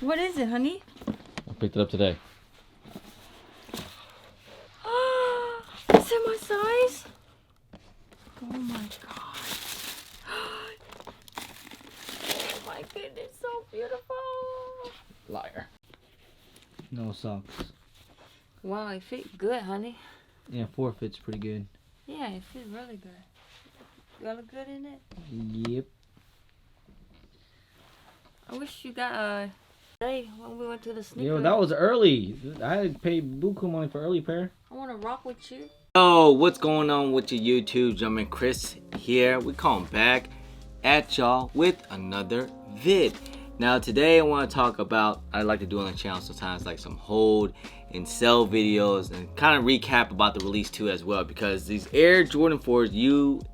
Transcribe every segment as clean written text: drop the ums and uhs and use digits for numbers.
What is it, honey? I picked it up today. Is it my size? Oh my god. Oh my goodness, so beautiful. Liar. No socks. Wow, it fit good, honey. Yeah, 4 fits pretty good. Yeah, it fit really good. You all look good in it? Yep. I wish you got day when we went to the sneaker. Yo, that was early. I had paid buku money for early pair. I want to rock with you. Oh, what's going on with your YouTube? Jumpin' Chris here. We come back at y'all with another vid. Now today I want to talk about, I like to do on the channel sometimes like some hold and sell videos and kind of recap about the release too as well, because these Air Jordan 4s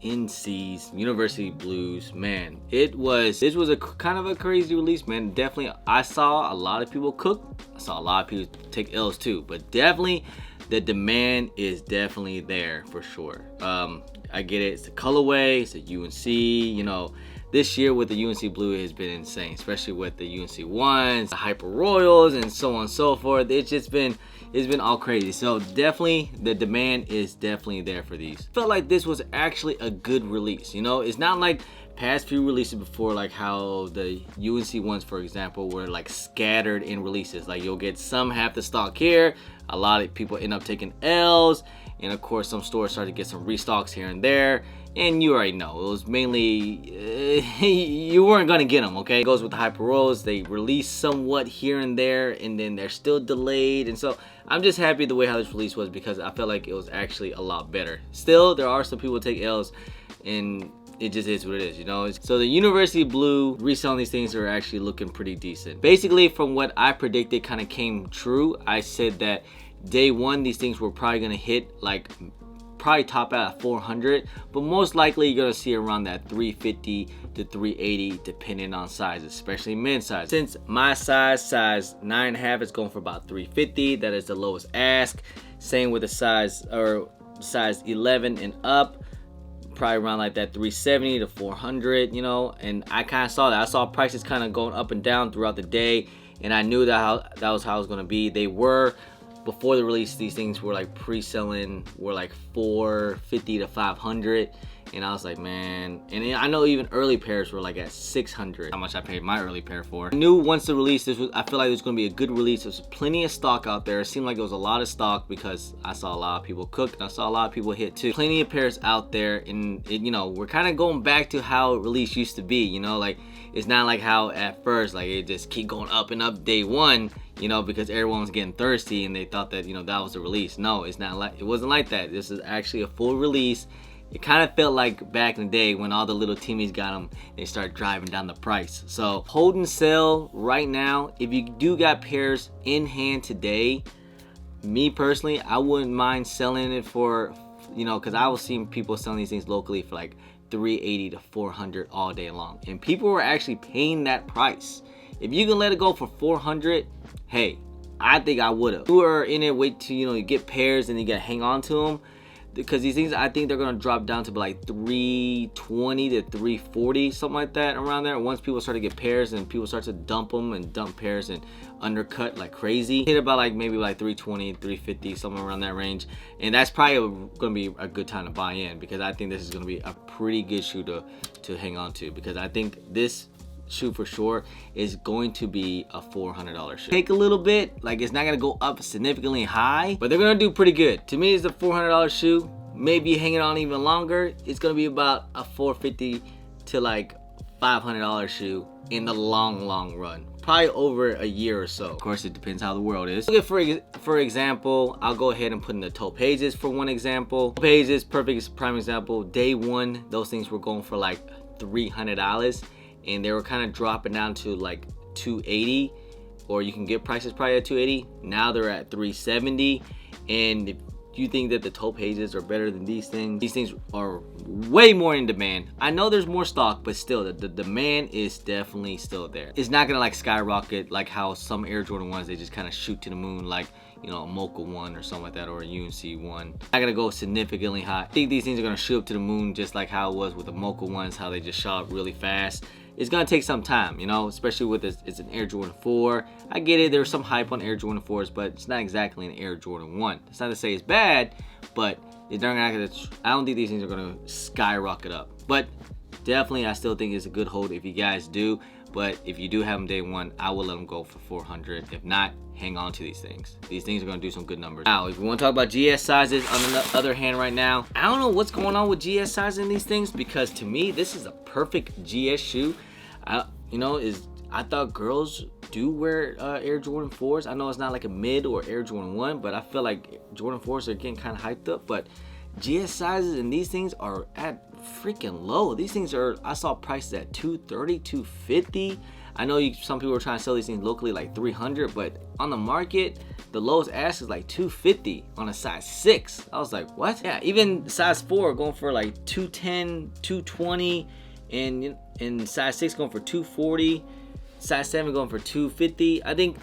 UNC's University Blues, man, this was a kind of a crazy release, man. Definitely I saw a lot of people cook, I saw a lot of people take L's too, but definitely the demand is definitely there for sure. I get it, it's the colorway, it's the UNC, you know. This year with the UNC Blue has been insane, especially with the UNC ones, the Hyper Royals, and so on and so forth. It's been all crazy. So definitely the demand is definitely there for these. Felt like this was actually a good release. You know, it's not like past few releases before, like how the UNC ones, for example, were like scattered in releases. Like you'll get some half the stock here. A lot of people end up taking L's, and of course some stores start to get some restocks here and there. And you already know, it was mainly, you weren't gonna get them, okay? It goes with the Hyper Rolls, they release somewhat here and there, and then they're still delayed. And so I'm just happy the way how this release was, because I felt like it was actually a lot better. Still, there are some people who take L's, and it just is what it is, you know? So the University Blue reselling these things are actually looking pretty decent. Basically, from what I predicted kind of came true. I said that day one, these things were probably gonna hit like, probably top out at 400, but most likely you're gonna see around that 350 to 380 depending on size, especially men's size. Since my size 9.5, is going for about 350. That is the lowest ask. Same with the size 11 and up, probably around like that 370 to 400, you know. And I kind of saw that. I saw prices kind of going up and down throughout the day, and I knew that was how it was gonna be. They were, before the release, these things were like pre-selling, were like 450 to 500, and I was like, man. And I know even early pairs were like at 600. How much I paid my early pair for. I knew once the release, I feel like it was gonna be a good release. There's plenty of stock out there. It seemed like it was a lot of stock because I saw a lot of people cook and I saw a lot of people hit too. Plenty of pairs out there, and you know, we're kind of going back to how release used to be. You know, like it's not like how at first like it just keep going up and up day one. You know, because everyone was getting thirsty and they thought that, you know, that was the release. No, it's not like, it wasn't like that. This is actually a full release. It kind of felt like back in the day when all the little teamies got them, they start driving down the price. So hold and sell right now. If you do got pairs in hand today, me personally, I wouldn't mind selling it for, you know, because I was seeing people selling these things locally for like 380 to 400 all day long, and people were actually paying that price. If you can let it go for 400, hey, I think I would have. You are in it, wait till, you know, you get pairs and you gotta hang on to them, because these things, I think they're gonna drop down to like 320 to 340, something like that, around there. Once people start to get pairs and people start to dump them and dump pairs and undercut like crazy, hit about like maybe like 320, 350, somewhere around that range. And that's probably gonna be a good time to buy in, because I think this is gonna be a pretty good shoe to hang on to, because I think this shoe for sure is going to be a $400 shoe. Take a little bit, like it's not gonna go up significantly high, but they're gonna do pretty good. To me, it's a $400 shoe. Maybe hanging on even longer, it's gonna be about a $450 to like $500 shoe in the long run, probably over a year or so. Of course, it depends how the world is. For example, I'll go ahead and put in the toe pages for one example. Pages, perfect prime example. Day one, those things were going for like $300, and they were kind of dropping down to like 280, or you can get prices probably at 280. Now they're at 370. And if you think that the toe pages are better than these things are way more in demand. I know there's more stock, but still the demand is definitely still there. It's not gonna like skyrocket like how some Air Jordan 1s, they just kind of shoot to the moon, like, you know, a Mocha 1 or something like that, or a UNC 1. Not gonna go significantly high. I think these things are gonna shoot up to the moon just like how it was with the Mocha 1s, how they just shot up really fast. It's gonna take some time, you know, especially with this. It's an Air Jordan 4. I get it, there's some hype on Air Jordan 4s, but it's not exactly an Air Jordan 1. It's not to say it's bad, but they're not gonna, I don't think these things are gonna skyrocket up. But definitely, I still think it's a good hold if you guys do. But if you do have them day one, I will let them go for 400. If not, hang on to these things. These things are gonna do some good numbers. Now, if you want to talk about GS sizes, on the other hand, right now, I don't know what's going on with GS sizes in these things, because to me, this is a perfect GS shoe. I thought girls do wear Air Jordan 4s. I know it's not like a mid or Air Jordan 1, but I feel like Jordan 4s are getting kind of hyped up. But GS sizes and these things are at freaking low. These things are, I saw prices at $230, $250. I know some people are trying to sell these things locally like $300, but on the market, the lowest ask is like $250 on a size 6. I was like, what? Yeah, even size 4 going for like $210, $220, and size 6 going for $240, size 7 going for $250. I think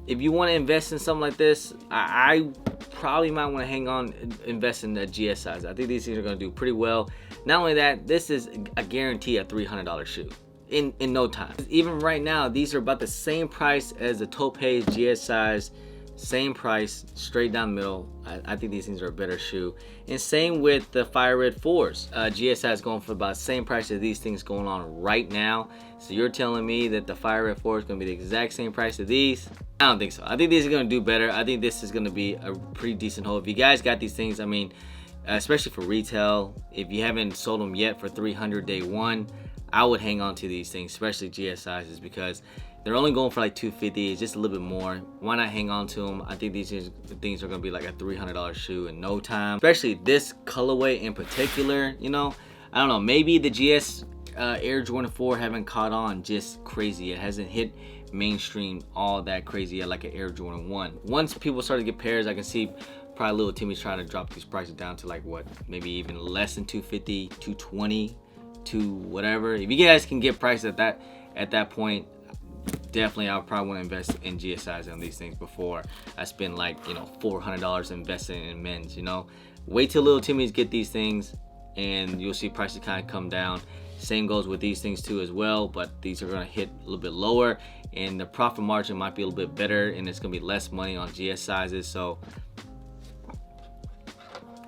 if you want to invest in something like this, I probably might want to hang on, invest in the GS size. I think these things are going to do pretty well. Not only that, this is a guarantee a $300 shoe in no time. Even right now, these are about the same price as the Topaz GS size. Same price, straight down the middle. I think these things are a better shoe. And same with the Fire Red 4s. GSI is going for about the same price as these things going on right now. So you're telling me that the Fire Red 4 is going to be the exact same price as these? I don't think so. I think these are going to do better. I think this is going to be a pretty decent hold. If you guys got these things, I mean, especially for retail, if you haven't sold them yet for 300 day one, I would hang on to these things, especially GS sizes, because they're only going for like $250. It's just a little bit more. Why not hang on to them? I think these things are going to be like a $300 shoe in no time, especially this colorway in particular. You know, I don't know, maybe the GS Air Jordan 4 haven't caught on just crazy. It hasn't hit mainstream all that crazy yet like an Air Jordan 1. Once people start to get pairs, I can see probably little Timmy's trying to drop these prices down to like what, maybe even less than $250, $220, to whatever. If you guys can get prices at that point, definitely I would probably want to invest in GSIs on these things before I spend like, you know, $400 investing in men's. You know, wait till little Timmy's get these things and you'll see prices kind of come down. Same goes with these things too as well, but these are going to hit a little bit lower and the profit margin might be a little bit better, and it's going to be less money on GS sizes. So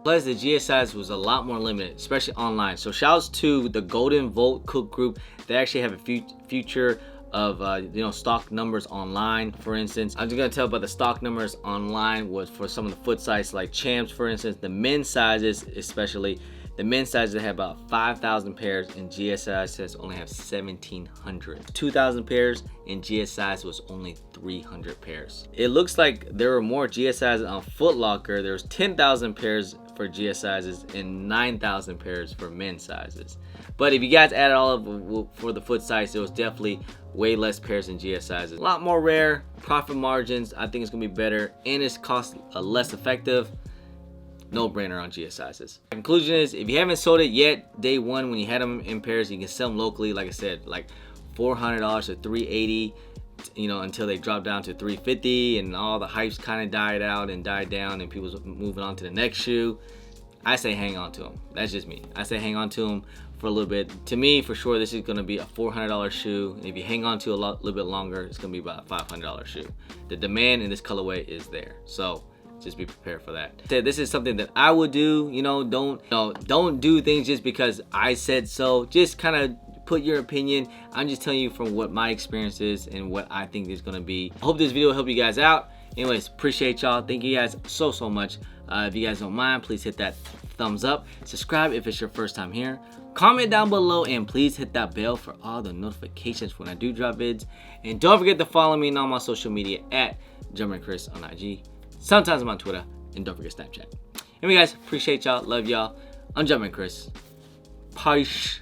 plus the GS size was a lot more limited, especially online. So shouts to the Golden Volt Cook Group. They actually have a future of you know, stock numbers online. For instance, I'm just gonna tell about the stock numbers online was for some of the foot sizes like Champs, for instance. The men's sizes, especially the men's sizes, they have about 5,000 pairs, and GS sizes only have 1,700. 2,000 pairs, and GS size was only 300 pairs. It looks like there were more GS sizes on Foot Locker. There's 10,000 pairs for GS sizes and 9,000 pairs for men's sizes. But if you guys add it all up for the foot size, it was definitely way less pairs than GS sizes. A lot more rare, profit margins, I think it's gonna be better, and it's cost less effective. No brainer on GS sizes. Conclusion is, if you haven't sold it yet, day one when you had them in pairs, you can sell them locally, like I said, like $400 to $380, you know, until they drop down to $350 and all the hypes kind of died out and died down and people's moving on to the next shoe. I say hang on to them. That's just me. I say hang on to them for a little bit. To me, for sure, this is going to be a $400 shoe. And if you hang on to a little bit longer, it's going to be about a $500 shoe. The demand in this colorway is there. So just be prepared for that. This is something that I would do. You know, don't do things just because I said so. Just kind of put your opinion. I'm just telling you from what my experience is and what I think is going to be. I hope this video will help you guys out. Anyways, appreciate y'all. Thank you guys so much. If you guys don't mind, please hit that thumbs up. Subscribe if it's your first time here. Comment down below and please hit that bell for all the notifications when I do drop vids. And don't forget to follow me on all my social media at Chris on IG. Sometimes I'm on Twitter, and don't forget Snapchat. Anyway guys, appreciate y'all. Love y'all. I'm Chris. Peace.